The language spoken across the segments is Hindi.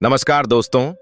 नमस्कार दोस्तों।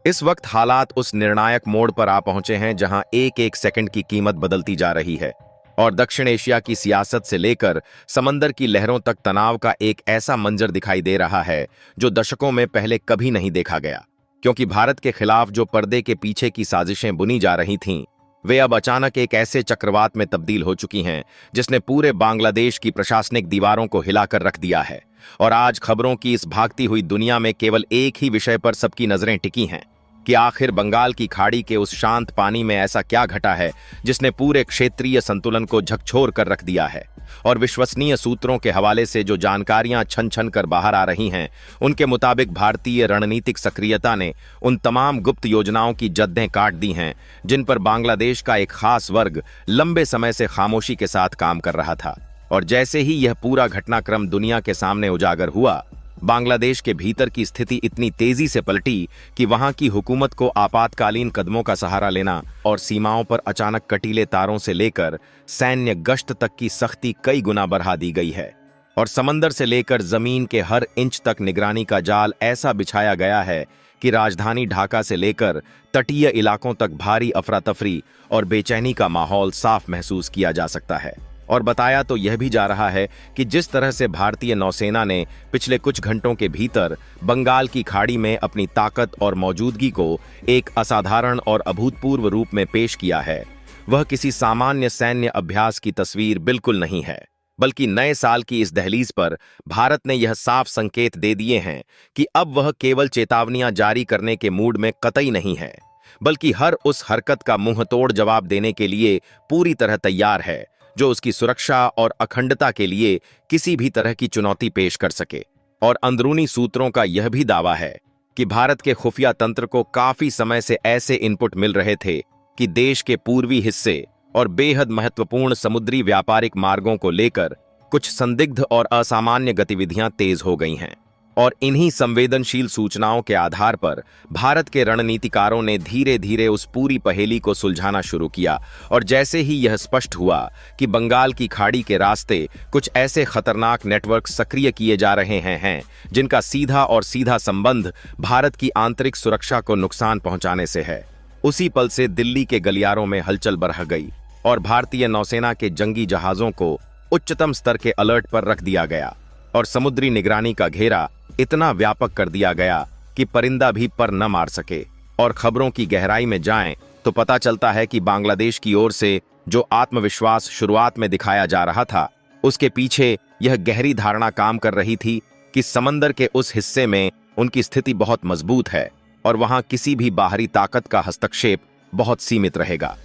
इस वक्त हालात उस निर्णायक मोड़ पर आ पहुंचे हैं जहां एक एक सेकंड की कीमत बदलती जा रही है और दक्षिण एशिया की सियासत से लेकर समंदर की लहरों तक तनाव का एक ऐसा मंजर दिखाई दे रहा है जो दशकों में पहले कभी नहीं देखा गया। क्योंकि भारत के खिलाफ जो पर्दे के पीछे की साजिशें बुनी जा रही थीं, वे अब अचानक एक ऐसे चक्रवात में तब्दील हो चुकी हैं जिसने पूरे बांग्लादेश की प्रशासनिक दीवारों को हिलाकर रख दिया है। और आज खबरों की इस भागती हुई दुनिया में केवल एक ही विषय पर सबकी नजरें टिकी हैं कि आखिर बंगाल की खाड़ी के उस शांत पानी में ऐसा क्या घटा है जिसने पूरे क्षेत्रीय संतुलन को झकझोर कर रख दिया है। और विश्वसनीय सूत्रों के हवाले से जो जानकारियां छन छन कर बाहर आ रही हैं, उनके मुताबिक भारतीय रणनीतिक सक्रियता ने उन तमाम गुप्त योजनाओं की जद्दें काट दी हैं जिन पर बांग्लादेश का एक खास वर्ग लंबे समय से खामोशी के साथ काम कर रहा था। और जैसे ही यह पूरा घटनाक्रम दुनिया के सामने उजागर हुआ, बांग्लादेश के भीतर की स्थिति इतनी तेजी से पलटी कि वहां की हुकूमत को आपातकालीन कदमों का सहारा लेना और सीमाओं पर अचानक कटीले तारों से लेकर सैन्य गश्त तक की सख्ती कई गुना बढ़ा दी गई है। और समंदर से लेकर जमीन के हर इंच तक निगरानी का जाल ऐसा बिछाया गया है कि राजधानी ढाका से लेकर तटीय इलाकों तक भारी अफरा तफरी और बेचैनी का माहौल साफ महसूस किया जा सकता है। और बताया तो यह भी जा रहा है कि जिस तरह से भारतीय नौसेना ने पिछले कुछ घंटों के भीतर बंगाल की खाड़ी में अपनी ताकत और मौजूदगी को एक असाधारण और अभूतपूर्व रूप में पेश किया है, वह किसी सामान्य सैन्य अभ्यास की तस्वीर बिल्कुल नहीं है, बल्कि नए साल की इस दहलीज पर भारत ने यह साफ संकेत दे दिए हैं कि अब वह केवल चेतावनियां जारी करने के मूड में कतई नहीं है, बल्कि हर उस हरकत का मुंहतोड़ जवाब देने के लिए पूरी तरह तैयार है जो उसकी सुरक्षा और अखंडता के लिए किसी भी तरह की चुनौती पेश कर सके। और अंदरूनी सूत्रों का यह भी दावा है कि भारत के खुफिया तंत्र को काफी समय से ऐसे इनपुट मिल रहे थे कि देश के पूर्वी हिस्से और बेहद महत्वपूर्ण समुद्री व्यापारिक मार्गों को लेकर कुछ संदिग्ध और असामान्य गतिविधियां तेज हो गई हैं। और इन्हीं संवेदनशील सूचनाओं के आधार पर भारत के रणनीतिकारों ने धीरे धीरे उस पूरी पहेली को सुलझाना शुरू किया। और जैसे ही यह स्पष्ट हुआ कि बंगाल की खाड़ी के रास्ते कुछ ऐसे खतरनाक नेटवर्क सक्रिय किए जा रहे हैं जिनका सीधा संबंध भारत की आंतरिक सुरक्षा को नुकसान पहुंचाने से है, उसी पल से दिल्ली के गलियारों में हलचल बढ़ गई और भारतीय नौसेना के जंगी जहाजों को उच्चतम स्तर के अलर्ट पर रख दिया गया और समुद्री निगरानी का घेरा इतना व्यापक कर दिया गया कि परिंदा भी पर न मार सके। और खबरों की गहराई में जाएं तो पता चलता है कि बांग्लादेश की ओर से जो आत्मविश्वास शुरुआत में दिखाया जा रहा था, उसके पीछे यह गहरी धारणा काम कर रही थी कि समंदर के उस हिस्से में उनकी स्थिति बहुत मजबूत है और वहां किसी भी बाहरी ताकत का हस्तक्षेप बहुत सीमित रहेगा।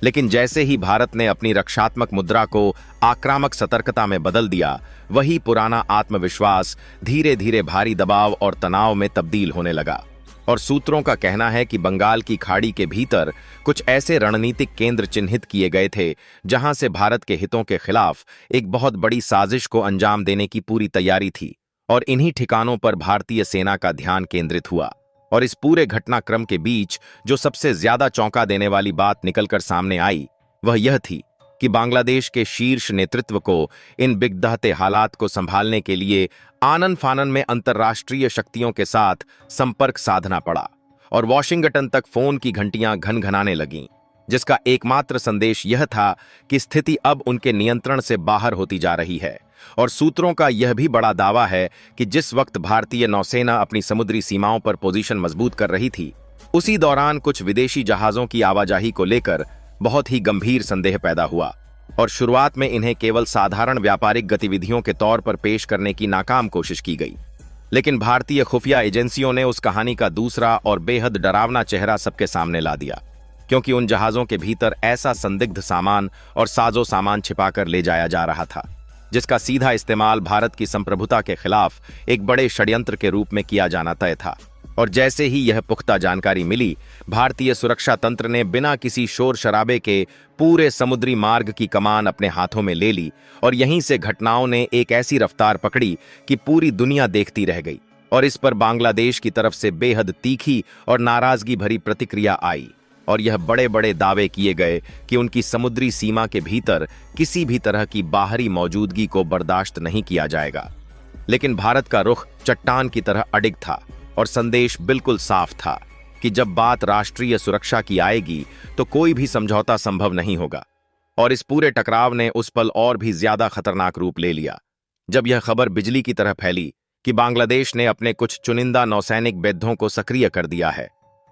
लेकिन जैसे ही भारत ने अपनी रक्षात्मक मुद्रा को आक्रामक सतर्कता में बदल दिया, वही पुराना आत्मविश्वास धीरे धीरे भारी दबाव और तनाव में तब्दील होने लगा। और सूत्रों का कहना है कि बंगाल की खाड़ी के भीतर कुछ ऐसे रणनीतिक केंद्र चिन्हित किए गए थे जहां से भारत के हितों के खिलाफ एक बहुत बड़ी साजिश को अंजाम देने की पूरी तैयारी थी। और इन्हीं ठिकानों पर भारतीय सेना का ध्यान केंद्रित हुआ। और इस पूरे घटनाक्रम के बीच जो सबसे ज्यादा चौंका देने वाली बात निकलकर सामने आई, वह यह थी कि बांग्लादेश के शीर्ष नेतृत्व को इन बिगड़ते हालात को संभालने के लिए आनन फानन में अंतर्राष्ट्रीय शक्तियों के साथ संपर्क साधना पड़ा और वॉशिंगटन तक फोन की घंटियां घनघनाने लगीं, जिसका एकमात्र संदेश यह था कि स्थिति अब उनके नियंत्रण से बाहर होती जा रही है। और सूत्रों का यह भी बड़ा दावा है कि जिस वक्त भारतीय नौसेना अपनी समुद्री सीमाओं पर पोजीशन मजबूत कर रही थी, उसी दौरान कुछ विदेशी जहाजों की आवाजाही को लेकर बहुत ही गंभीर संदेह पैदा हुआ। और शुरुआत में इन्हें केवल साधारण व्यापारिक गतिविधियों के तौर पर पेश करने की नाकाम कोशिश की गई, लेकिन भारतीय खुफिया एजेंसियों ने उस कहानी का दूसरा और बेहद डरावना चेहरा सबके सामने ला दिया, क्योंकि उन जहाजों के भीतर ऐसा संदिग्ध सामान और साजो सामान छिपाकर ले जाया जा रहा था जिसका सीधा इस्तेमाल भारत की संप्रभुता के खिलाफ एक बड़े षड्यंत्र के रूप में किया जाना तय था। और जैसे ही यह पुख्ता जानकारी मिली, भारतीय सुरक्षा तंत्र ने बिना किसी शोर शराबे के पूरे समुद्री मार्ग की कमान अपने हाथों में ले ली। और यहीं से घटनाओं ने एक ऐसी रफ्तार पकड़ी कि पूरी दुनिया देखती रह गई। और इस पर बांग्लादेश की तरफ से बेहद तीखी और नाराजगी भरी प्रतिक्रिया आई और यह बड़े बड़े दावे किए गए कि उनकी समुद्री सीमा के भीतर किसी भी तरह की बाहरी मौजूदगी को बर्दाश्त नहीं किया जाएगा। लेकिन भारत का रुख चट्टान की तरह अडिग था और संदेश बिल्कुल साफ था कि जब बात राष्ट्रीय सुरक्षा की आएगी तो कोई भी समझौता संभव नहीं होगा। और इस पूरे टकराव ने उस पल और भी ज्यादा खतरनाक रूप ले लिया जब यह खबर बिजली की तरह फैली कि बांग्लादेश ने अपने कुछ चुनिंदा नौसैनिक बेद्धों को सक्रिय कर दिया है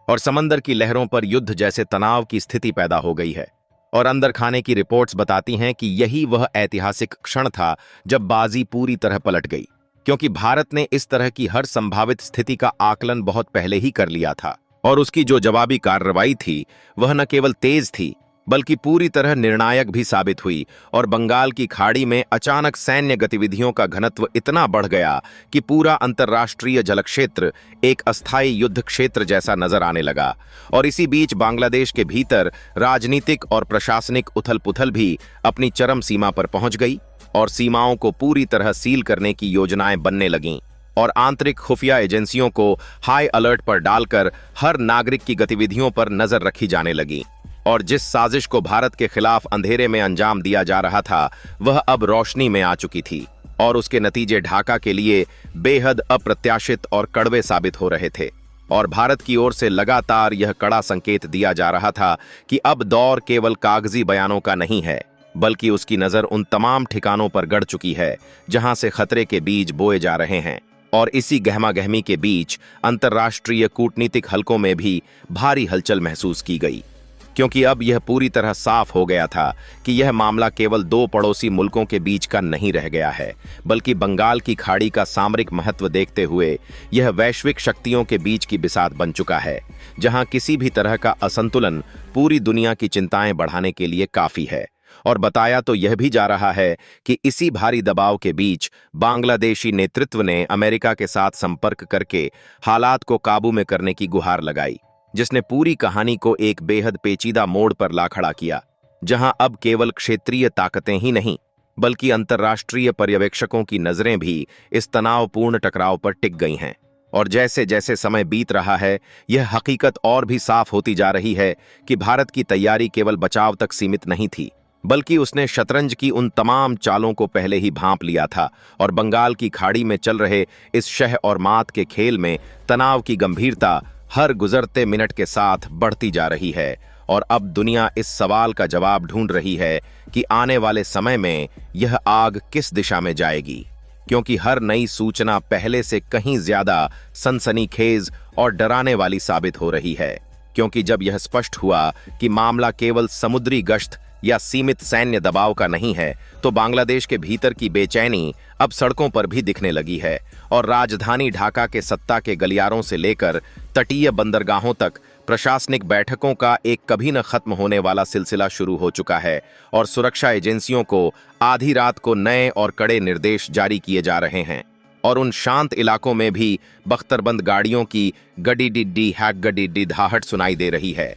और समंदर की लहरों पर युद्ध जैसे तनाव की स्थिति पैदा हो गई है। और अंदर खाने की रिपोर्ट्स बताती हैं कि यही वह ऐतिहासिक क्षण था जब बाजी पूरी तरह पलट गई, क्योंकि भारत ने इस तरह की हर संभावित स्थिति का आकलन बहुत पहले ही कर लिया था और उसकी जो जवाबी कार्रवाई थी वह न केवल तेज थी बल्कि पूरी तरह निर्णायक भी साबित हुई। और बंगाल की खाड़ी में अचानक सैन्य गतिविधियों का घनत्व इतना बढ़ गया कि पूरा अंतर्राष्ट्रीय जलक्षेत्र एक अस्थायी युद्ध क्षेत्र जैसा नजर आने लगा। और इसी बीच बांग्लादेश के भीतर राजनीतिक और प्रशासनिक उथल-पुथल भी अपनी चरम सीमा पर पहुंच गई और सीमाओं को पूरी तरह सील करने की योजनाएं बनने लगीं और आंतरिक खुफिया एजेंसियों को हाई अलर्ट पर डालकर हर नागरिक की गतिविधियों पर नजर रखी जाने लगी। और जिस साजिश को भारत के खिलाफ अंधेरे में अंजाम दिया जा रहा था वह अब रोशनी में आ चुकी थी और उसके नतीजे ढाका के लिए बेहद अप्रत्याशित और कड़वे साबित हो रहे थे। और भारत की ओर से लगातार यह कड़ा संकेत दिया जा रहा था कि अब दौर केवल कागजी बयानों का नहीं है बल्कि उसकी नजर उन तमाम ठिकानों पर गड़ चुकी है जहां से खतरे के बीज बोए जा रहे हैं। और इसी गहमागहमी के बीच अंतर्राष्ट्रीय कूटनीतिक हलकों में भी भारी हलचल महसूस की गई, क्योंकि अब यह पूरी तरह साफ हो गया था कि यह मामला केवल दो पड़ोसी मुल्कों के बीच का नहीं रह गया है बल्कि बंगाल की खाड़ी का सामरिक महत्व देखते हुए यह वैश्विक शक्तियों के बीच की बिसात बन चुका है, जहां किसी भी तरह का असंतुलन पूरी दुनिया की चिंताएं बढ़ाने के लिए काफी है। और बताया तो यह भी जा रहा है कि इसी भारी दबाव के बीच बांग्लादेशी नेतृत्व ने अमेरिका के साथ संपर्क करके हालात को काबू में करने की गुहार लगाई, जिसने पूरी कहानी को एक बेहद पेचीदा मोड़ पर ला खड़ा किया, जहां अब केवल क्षेत्रीय ताकतें ही नहीं बल्कि अंतर्राष्ट्रीय पर्यवेक्षकों की नजरें भी इस तनावपूर्ण टकराव पर टिक गई हैं। और जैसे जैसे समय बीत रहा है यह हकीकत और भी साफ होती जा रही है कि भारत की तैयारी केवल बचाव तक सीमित नहीं थी बल्कि उसने शतरंज की उन तमाम चालों को पहले ही भांप लिया था। और बंगाल की खाड़ी में चल रहे इस शह और मात के खेल में तनाव की गंभीरता हर गुजरते मिनट के साथ बढ़ती जा रही है। और अब दुनिया इस सवाल का जवाब ढूंढ रही है कि आने वाले समय में यह आग किस दिशा में जाएगी, क्योंकि हर नई सूचना पहले से कहीं ज्यादा सनसनीखेज और डराने वाली साबित हो रही है। क्योंकि जब यह स्पष्ट हुआ कि मामला केवल समुद्री गश्त या सीमित सैन्य दबाव का नहीं है तो बांग्लादेश के भीतर की बेचैनी अब सड़कों पर भी दिखने लगी है। और राजधानी ढाका के सत्ता के गलियारों से लेकर तटीय बंदरगाहों तक प्रशासनिक बैठकों का एक कभी न खत्म होने वाला सिलसिला शुरू हो चुका है और सुरक्षा एजेंसियों को आधी रात को नए और कड़े निर्देश जारी किए जा रहे हैं। और उन शांत इलाकों में भी बख्तरबंद गाड़ियों की गडी डिड्डी हैक गडी डिधाहट सुनाई दे रही है,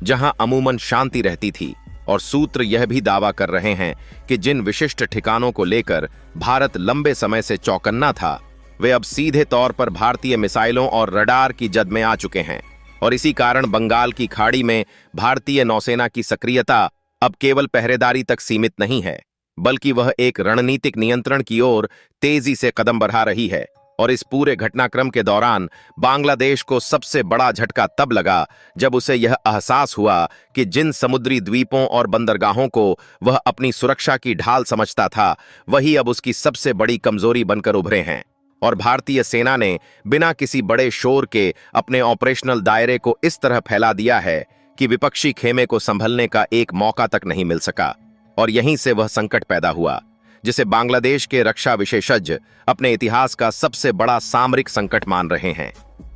जहां अमूमन शांति रहती थी। और सूत्र यह भी दावा कर रहे हैं कि जिन विशिष्ट ठिकानों को लेकर भारत लंबे समय से चौकन्ना था वे अब सीधे तौर पर भारतीय मिसाइलों और रडार की जद में आ चुके हैं। और इसी कारण बंगाल की खाड़ी में भारतीय नौसेना की सक्रियता अब केवल पहरेदारी तक सीमित नहीं है बल्कि वह एक रणनीतिक नियंत्रण की ओर तेजी से कदम बढ़ा रही है। और इस पूरे घटनाक्रम के दौरान बांग्लादेश को सबसे बड़ा झटका तब लगा जब उसे यह एहसास हुआ कि जिन समुद्री द्वीपों और बंदरगाहों को वह अपनी सुरक्षा की ढाल समझता था वही अब उसकी सबसे बड़ी कमजोरी बनकर उभरे हैं। और भारतीय सेना ने बिना किसी बड़े शोर के अपने ऑपरेशनल दायरे को इस तरह फैला दिया है कि विपक्षी खेमे को संभलने का एक मौका तक नहीं मिल सका। और यहीं से वह संकट पैदा हुआ जिसे बांग्लादेश के रक्षा विशेषज्ञ अपने इतिहास का सबसे बड़ा सामरिक संकट मान रहे हैं,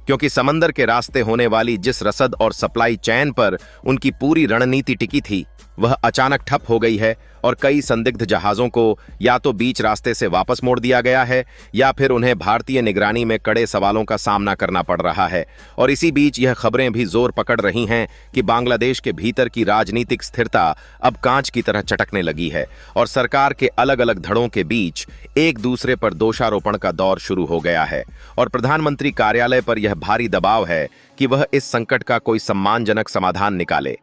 क्योंकि समंदर के रास्ते होने वाली जिस रसद और सप्लाई चेन पर उनकी पूरी रणनीति टिकी थी वह अचानक ठप हो गई है और कई संदिग्ध जहाजों को या तो बीच रास्ते से वापस मोड़ दिया गया है या फिर उन्हें भारतीय निगरानी में कड़े सवालों का सामना करना पड़ रहा है। और इसी बीच यह खबरें भी जोर पकड़ रही हैं कि बांग्लादेश के भीतर की राजनीतिक स्थिरता अब कांच की तरह चटकने लगी है और सरकार के अलग अलग धड़ों के बीच एक दूसरे पर दोषारोपण का दौर शुरू हो गया है। और प्रधानमंत्री कार्यालय पर यह भारी दबाव है कि वह इस संकट का कोई सम्मानजनक समाधान निकाले।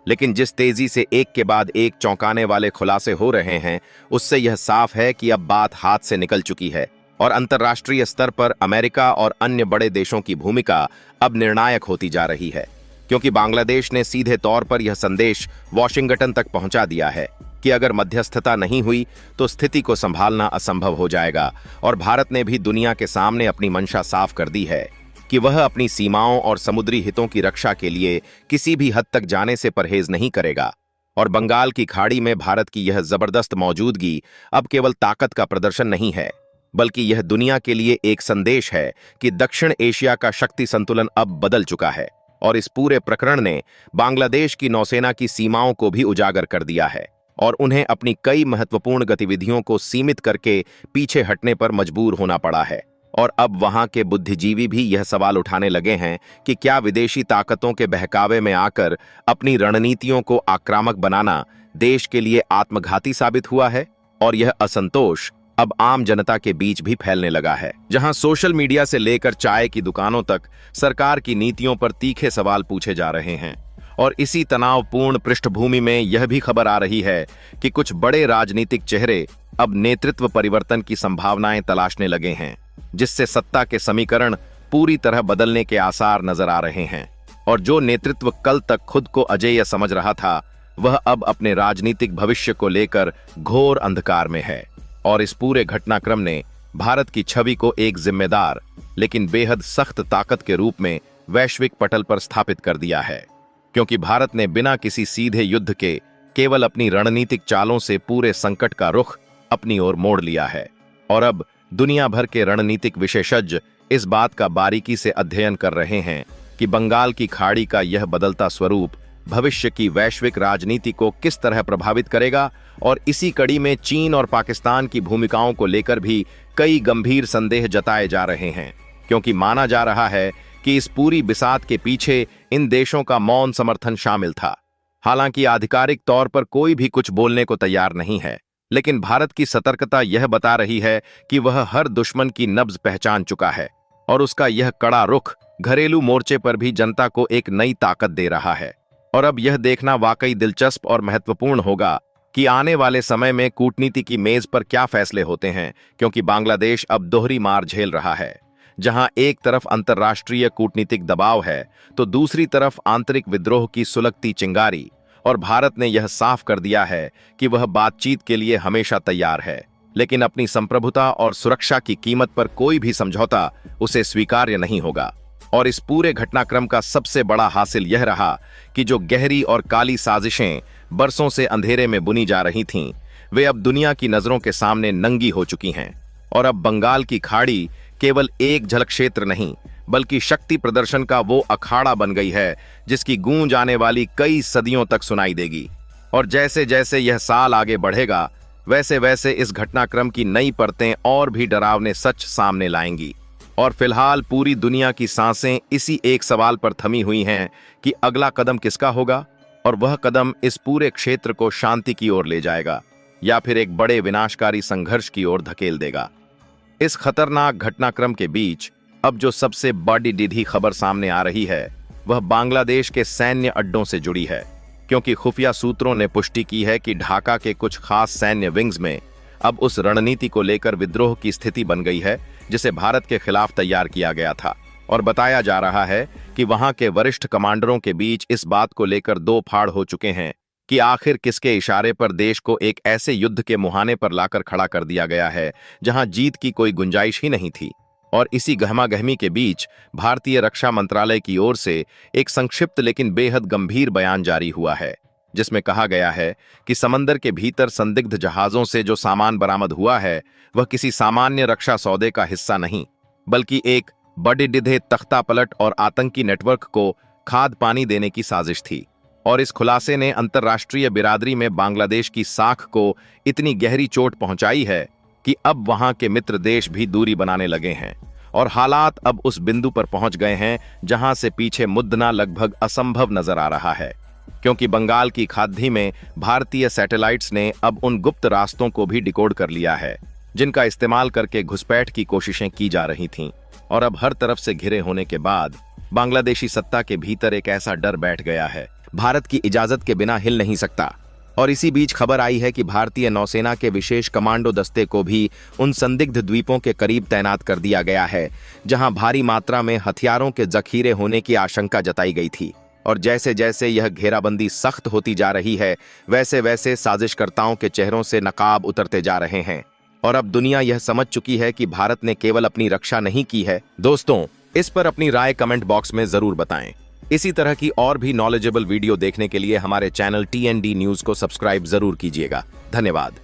लेकिन जिस तेजी से एक के बाद एक चौंकाने वाले खुलासे हो रहे हैं उससे यह साफ है कि अब बात हाथ से निकल चुकी है और अंतर्राष्ट्रीय स्तर पर अमेरिका और अन्य बड़े देशों की भूमिका अब निर्णायक होती जा रही है, क्योंकि बांग्लादेश ने सीधे तौर पर यह संदेश वॉशिंगटन तक पहुंचा दिया है कि अगर मध्यस्थता नहीं हुई तो स्थिति को संभालना असंभव हो जाएगा। और भारत ने भी दुनिया के सामने अपनी मंशा साफ कर दी है कि वह अपनी सीमाओं और समुद्री हितों की रक्षा के लिए किसी भी हद तक जाने से परहेज नहीं करेगा। और बंगाल की खाड़ी में भारत की यह जबरदस्त मौजूदगी अब केवल ताकत का प्रदर्शन नहीं है, बल्कि यह दुनिया के लिए एक संदेश है कि दक्षिण एशिया का शक्ति संतुलन अब बदल चुका है। और इस पूरे प्रकरण ने बांग्लादेश की नौसेना की सीमाओं को भी उजागर कर दिया है और उन्हें अपनी कई महत्वपूर्ण गतिविधियों को सीमित करके पीछे हटने पर मजबूर होना पड़ा है। और अब वहां के बुद्धिजीवी भी यह सवाल उठाने लगे हैं कि क्या विदेशी ताकतों के बहकावे में आकर अपनी रणनीतियों को आक्रामक बनाना देश के लिए आत्मघाती साबित हुआ है। और यह असंतोष अब आम जनता के बीच भी फैलने लगा है, जहां सोशल मीडिया से लेकर चाय की दुकानों तक सरकार की नीतियों पर तीखे सवाल पूछे जा रहे हैं। और इसी तनावपूर्ण पृष्ठभूमि में यह भी खबर आ रही है कि कुछ बड़े राजनीतिक चेहरे अब नेतृत्व परिवर्तन की संभावनाएं तलाशने लगे हैं, जिससे सत्ता के समीकरण पूरी तरह बदलने के आसार नजर आ रहे हैं। और जो नेतृत्व कल तक खुद को अजेय समझ रहा था, वह अब अपने राजनीतिक भविष्य को लेकर घोर अंधकार में है। और इस पूरे घटनाक्रम ने भारत की छवि को एक जिम्मेदार लेकिन बेहद सख्त ताकत के रूप में वैश्विक पटल पर स्थापित कर दिया है, क्योंकि भारत ने बिना किसी सीधे युद्ध के केवल अपनी रणनीतिक चालों से पूरे संकट का रुख अपनी ओर मोड़ लिया है। और अब दुनिया भर के रणनीतिक विशेषज्ञ इस बात का बारीकी से अध्ययन कर रहे हैं कि बंगाल की खाड़ी का यह बदलता स्वरूप भविष्य की वैश्विक राजनीति को किस तरह प्रभावित करेगा। और इसी कड़ी में चीन और पाकिस्तान की भूमिकाओं को लेकर भी कई गंभीर संदेह जताए जा रहे हैं, क्योंकि माना जा रहा है कि इस पूरी बिसात के पीछे इन देशों का मौन समर्थन शामिल था। हालांकि आधिकारिक तौर पर कोई भी कुछ बोलने को तैयार नहीं है, लेकिन भारत की सतर्कता यह बता रही है कि वह हर दुश्मन की नब्ज पहचान चुका है और उसका यह कड़ा रुख घरेलू मोर्चे पर भी जनता को एक नई ताकत दे रहा है। और अब यह देखना वाकई दिलचस्प और महत्वपूर्ण होगा कि आने वाले समय में कूटनीति की मेज पर क्या फैसले होते हैं, क्योंकि बांग्लादेश अब दोहरी मार झेल रहा है, जहां एक तरफ अंतर्राष्ट्रीय कूटनीतिक दबाव है तो दूसरी तरफ आंतरिक विद्रोह की सुलगती चिंगारी। और भारत ने यह साफ कर दिया है कि वह बातचीत के लिए हमेशा तैयार है, लेकिन अपनी संप्रभुता और सुरक्षा की कीमत पर कोई भी समझौता उसे स्वीकार्य नहीं होगा। और इस पूरे घटनाक्रम का सबसे बड़ा हासिल यह रहा कि जो गहरी और काली साजिशें बरसों से अंधेरे में बुनी जा रही थीं, वे अब दुनिया की नजरों के सामने नंगी हो चुकी हैं। और अब बंगाल की खाड़ी केवल एक झलक क्षेत्र नहीं, बल्कि शक्ति प्रदर्शन का वो अखाड़ा बन गई है जिसकी गूंज आने वाली कई सदियों तक सुनाई देगी। और जैसे जैसे यह साल आगे बढ़ेगा, वैसे वैसे इस घटनाक्रम की नई परतें और भी डरावने सच सामने लाएंगी। और फिलहाल पूरी दुनिया की सांसें इसी एक सवाल पर थमी हुई हैं कि अगला कदम किसका होगा, और वह कदम इस पूरे क्षेत्र को शांति की ओर ले जाएगा या फिर एक बड़े विनाशकारी संघर्ष की ओर धकेल देगा। इस खतरनाक घटनाक्रम के बीच अब जो सबसे बड़ी खबर सामने आ रही है, वह बांग्लादेश के सैन्य अड्डों से जुड़ी है, क्योंकि खुफिया सूत्रों ने पुष्टि की है कि ढाका के कुछ खास सैन्य विंग्स में अब उस रणनीति को लेकर विद्रोह की स्थिति बन गई है जिसे भारत के खिलाफ तैयार किया गया था। और बताया जा रहा है कि वहां के वरिष्ठ कमांडरों के बीच इस बात को लेकर दो फाड़ हो चुके हैं कि आखिर किसके इशारे पर देश को एक ऐसे युद्ध के मुहाने पर लाकर खड़ा कर दिया गया है जहां जीत की कोई गुंजाइश ही नहीं थी। और इसी गहमागहमी के बीच भारतीय रक्षा मंत्रालय की ओर से एक संक्षिप्त लेकिन बेहद गंभीर बयान जारी हुआ है, जिसमें कहा गया है कि समंदर के भीतर संदिग्ध जहाजों से जो सामान बरामद हुआ है, वह किसी सामान्य रक्षा सौदे का हिस्सा नहीं, बल्कि एक बड़े तख्तापलट और आतंकी नेटवर्क को खाद पानी देने की साजिश थी। और इस खुलासे ने अंतर्राष्ट्रीय बिरादरी में बांग्लादेश की साख को इतनी गहरी चोट पहुंचाई है कि अब वहां के मित्र देश भी दूरी बनाने लगे हैं और हालात अब उस बिंदु पर पहुंच गए हैं जहां से पीछे मुड़ना लगभग असंभव नजर आ रहा है, क्योंकि बंगाल की खाड़ी में भारतीय सैटेलाइट्स ने अब उन गुप्त रास्तों को भी डिकोड कर लिया है जिनका इस्तेमाल करके घुसपैठ की कोशिशें की जा रही थीं। और अब हर तरफ से घिरे होने के बाद बांग्लादेशी सत्ता के भीतर एक ऐसा डर बैठ गया है, भारत की इजाजत के बिना हिल नहीं सकता। और इसी बीच खबर आई है कि भारतीय नौसेना के विशेष कमांडो दस्ते को भी उन संदिग्ध द्वीपों के करीब तैनात कर दिया गया है जहां भारी मात्रा में हथियारों के जखीरे होने की आशंका जताई गई थी। और जैसे जैसे यह घेराबंदी सख्त होती जा रही है, वैसे वैसे साजिशकर्ताओं के चेहरों से नकाब उतरते जा रहे हैं और अब दुनिया यह समझ चुकी है कि भारत ने केवल अपनी रक्षा नहीं की है। दोस्तों, इस पर अपनी राय कमेंट बॉक्स में जरूर बताएं। इसी तरह की और भी नॉलेजेबल वीडियो देखने के लिए हमारे चैनल TND न्यूज को सब्सक्राइब जरूर कीजिएगा। धन्यवाद।